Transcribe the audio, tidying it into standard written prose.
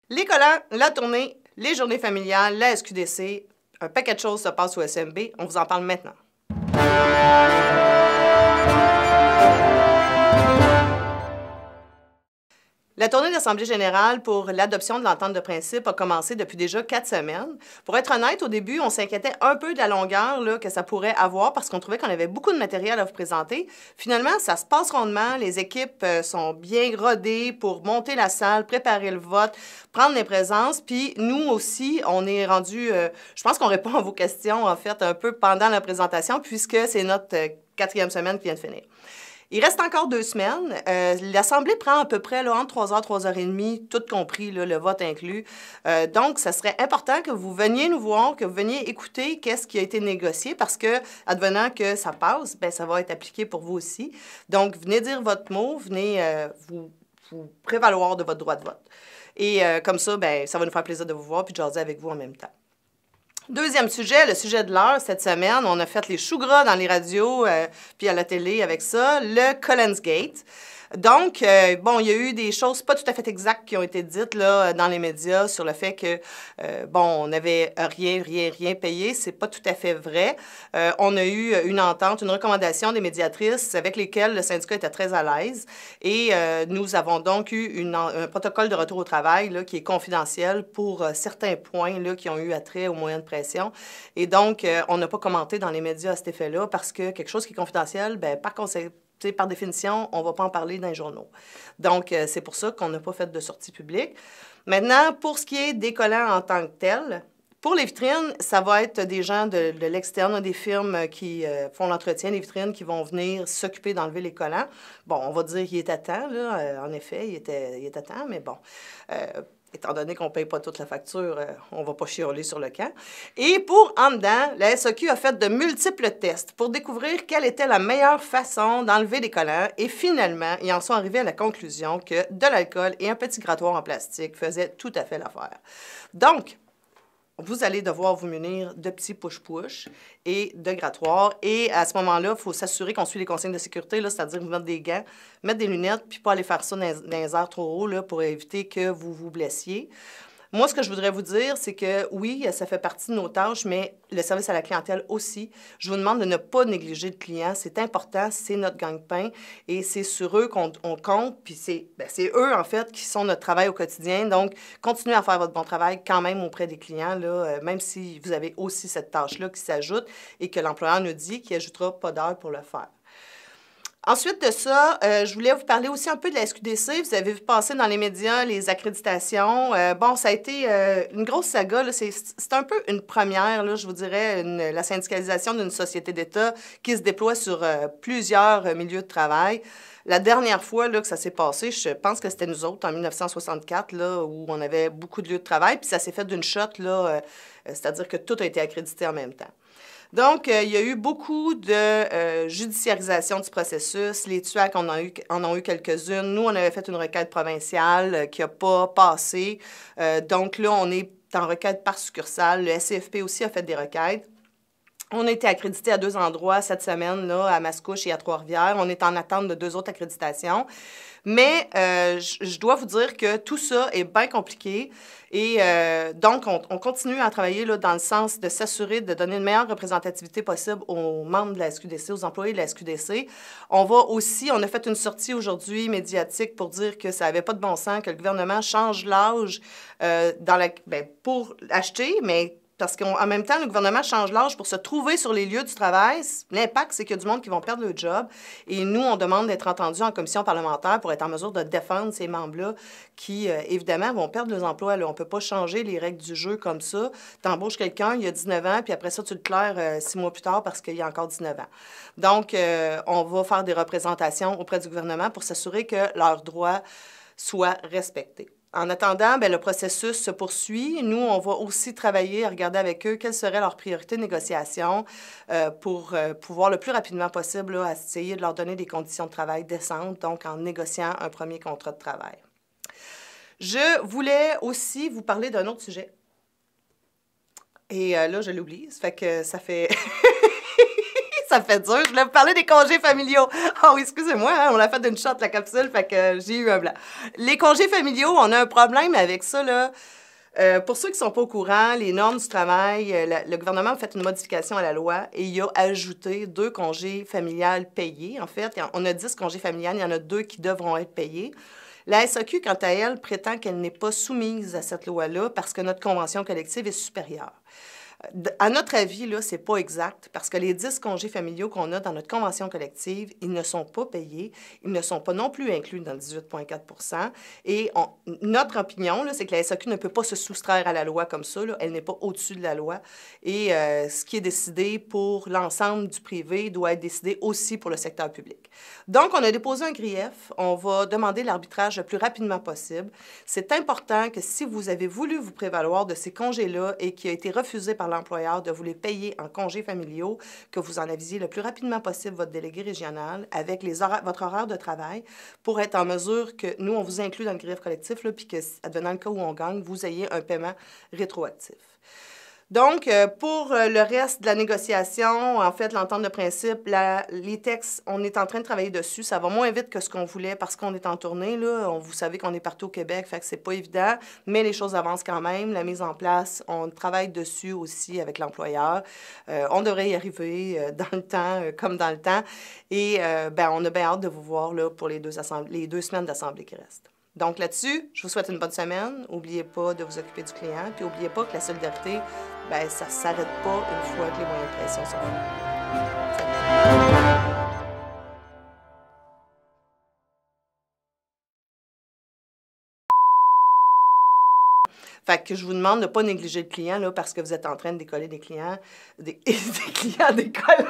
Les collants, la tournée, les journées familiales, la SQDC, un paquet de choses se passe au SMB. On vous en parle maintenant. La tournée d'Assemblée générale pour l'adoption de l'entente de principe a commencé depuis déjà 4 semaines. Pour être honnête, au début, on s'inquiétait un peu de la longueur là, que ça pourrait avoir parce qu'on trouvait qu'on avait beaucoup de matériel à vous présenter. Finalement, ça se passe rondement. Les équipes sont bien rodées pour monter la salle, préparer le vote, prendre les présences. Puis nous aussi, on est rendu... je pense qu'on répond à vos questions, en fait, un peu pendant la présentation puisque c'est notre 4e semaine qui vient de finir. Il reste encore 2 semaines. L'Assemblée prend à peu près là, entre 3 heures, 3 heures et demie, tout compris, là, le vote inclus. Donc, ça serait important que vous veniez nous voir, que vous veniez écouter qu'est-ce qui a été négocié parce que, advenant que ça passe, bien, ça va être appliqué pour vous aussi. Donc, venez dire votre mot, venez vous prévaloir de votre droit de vote. Et comme ça, bien, ça va nous faire plaisir de vous voir puis de jaser avec vous en même temps. Deuxième sujet, le sujet de l'heure cette semaine. On a fait les choux gras dans les radios puis à la télé avec ça, le Collins Gate. Donc, bon, il y a eu des choses pas tout à fait exactes qui ont été dites là, dans les médias sur le fait que, bon, on n'avait rien payé. C'est pas tout à fait vrai. On a eu une entente, une recommandation des médiatrices avec lesquelles le syndicat était très à l'aise. Et nous avons donc eu un protocole de retour au travail là, qui est confidentiel pour certains points là, qui ont eu attrait aux moyens de pression. Et donc, on n'a pas commenté dans les médias à cet effet-là parce que quelque chose qui est confidentiel, bien, par conséquent, par définition, on ne va pas en parler dans les journaux. Donc, c'est pour ça qu'on n'a pas fait de sortie publique. Maintenant, pour ce qui est des collants en tant que tels, pour les vitrines, ça va être des gens de l'externe, des firmes qui font l'entretien des vitrines qui vont venir s'occuper d'enlever les collants. Bon, on va dire qu'il est à temps, là. En effet, il est à temps, mais bon... étant donné qu'on ne paye pas toute la facture, on ne va pas chialer sur le camp. Et pour en dedans, la SAQ a fait de multiples tests pour découvrir quelle était la meilleure façon d'enlever les collants. Et finalement, ils en sont arrivés à la conclusion que de l'alcool et un petit grattoir en plastique faisaient tout à fait l'affaire. Donc, vous allez devoir vous munir de petits push-push et de grattoirs. Et à ce moment-là, il faut s'assurer qu'on suit les consignes de sécurité, c'est-à-dire vous mettre des gants, mettre des lunettes, puis pas aller faire ça dans les airs trop hauts là, pour éviter que vous vous blessiez. Moi, ce que je voudrais vous dire, c'est que oui, ça fait partie de nos tâches, mais le service à la clientèle aussi. Je vous demande de ne pas négliger le client. C'est important, c'est notre gagne-pain et c'est sur eux qu'on compte. Puis c'est eux, en fait, qui sont notre travail au quotidien. Donc, continuez à faire votre bon travail quand même auprès des clients, là, même si vous avez aussi cette tâche-là qui s'ajoute et que l'employeur nous dit qu'il n'ajoutera pas d'heures pour le faire. Ensuite de ça, je voulais vous parler aussi un peu de la SQDC. Vous avez vu passer dans les médias les accréditations. Bon, ça a été une grosse saga. C'est un peu une première, là, je vous dirais, la syndicalisation d'une société d'État qui se déploie sur plusieurs milieux de travail. La dernière fois là, que ça s'est passé, je pense que c'était nous autres, en 1964, là, où on avait beaucoup de lieux de travail, puis ça s'est fait d'une shot, là, c'est-à-dire que tout a été accrédité en même temps. Donc, il y a eu beaucoup de judiciarisation du processus. Les TUAC en ont eu quelques-unes. Nous, on avait fait une requête provinciale qui n'a pas passé. Donc là, on est en requête par succursale. Le SCFP aussi a fait des requêtes. On a été accrédité à 2 endroits cette semaine, là, à Mascouche et à Trois-Rivières. On est en attente de 2 autres accréditations. Mais je dois vous dire que tout ça est bien compliqué. Et donc, on continue à travailler là, dans le sens de s'assurer de donner une meilleure représentativité possible aux membres de la SQDC, aux employés de la SQDC. On a fait une sortie aujourd'hui médiatique pour dire que ça n'avait pas de bon sens, que le gouvernement change l'âge pour acheter, mais parce qu'en même temps, le gouvernement change l'âge pour se trouver sur les lieux du travail. L'impact, c'est qu'il y a du monde qui vont perdre le job. Et nous, on demande d'être entendus en commission parlementaire pour être en mesure de défendre ces membres-là qui, évidemment, vont perdre leurs emplois. Là. On ne peut pas changer les règles du jeu comme ça. Tu embauches quelqu'un, il y a 19 ans, puis après ça, tu le claires 6 mois plus tard parce qu'il y a encore 19 ans. Donc, on va faire des représentations auprès du gouvernement pour s'assurer que leurs droits soient respectés. En attendant, bien, le processus se poursuit. Nous, on va aussi travailler à regarder avec eux quelles seraient leurs priorités de négociation pour pouvoir le plus rapidement possible là, essayer de leur donner des conditions de travail décentes, donc en négociant un premier contrat de travail. Je voulais aussi vous parler d'un autre sujet. Et là, je l'oublie. Ça fait... ça fait dur. Je voulais vous parler des congés familiaux. Ah oui, excusez-moi, hein, on l'a fait d'une shot, la capsule, fait que j'ai eu un blanc. Les congés familiaux, on a un problème avec ça, là. Pour ceux qui ne sont pas au courant, les normes du travail, le gouvernement a fait une modification à la loi et il a ajouté 2 congés familiales payés. En fait, on a 10 congés familiales, il y en a 2 qui devront être payés. La SAQ, quant à elle, prétend qu'elle n'est pas soumise à cette loi-là parce que notre convention collective est supérieure. À notre avis, là, c'est pas exact parce que les 10 congés familiaux qu'on a dans notre convention collective, ils ne sont pas payés, ils ne sont pas non plus inclus dans le 18,4 et notre opinion, là, c'est que la SAQ ne peut pas se soustraire à la loi comme ça, là. Elle n'est pas au-dessus de la loi et ce qui est décidé pour l'ensemble du privé doit être décidé aussi pour le secteur public. Donc, on a déposé un grief, on va demander l'arbitrage le plus rapidement possible. C'est important que si vous avez voulu vous prévaloir de ces congés-là et qui a été refusé par l'employeur de vous les payer en congés familiaux, que vous en avisiez le plus rapidement possible votre délégué régional avec votre horaire de travail pour être en mesure que nous, on vous inclut dans le grief collectif, là, puis que, advenant le cas où on gagne, vous ayez un paiement rétroactif. Donc, pour le reste de la négociation, en fait, l'entente de principe, les textes, on est en train de travailler dessus. Ça va moins vite que ce qu'on voulait parce qu'on est en tournée, là. Vous savez qu'on est partout au Québec, fait que c'est pas évident, mais les choses avancent quand même. La mise en place, on travaille dessus aussi avec l'employeur. On devrait y arriver dans le temps, comme dans le temps. Et on a bien hâte de vous voir là, pour les 2 semaines d'assemblée qui restent. Donc là-dessus, je vous souhaite une bonne semaine. N'oubliez pas de vous occuper du client. Puis n'oubliez pas que la solidarité, ça ne s'arrête pas une fois que les moyens de pression sont faits. Fait que je vous demande de ne pas négliger le client là, parce que vous êtes en train de décoller des clients. Des clients décollants!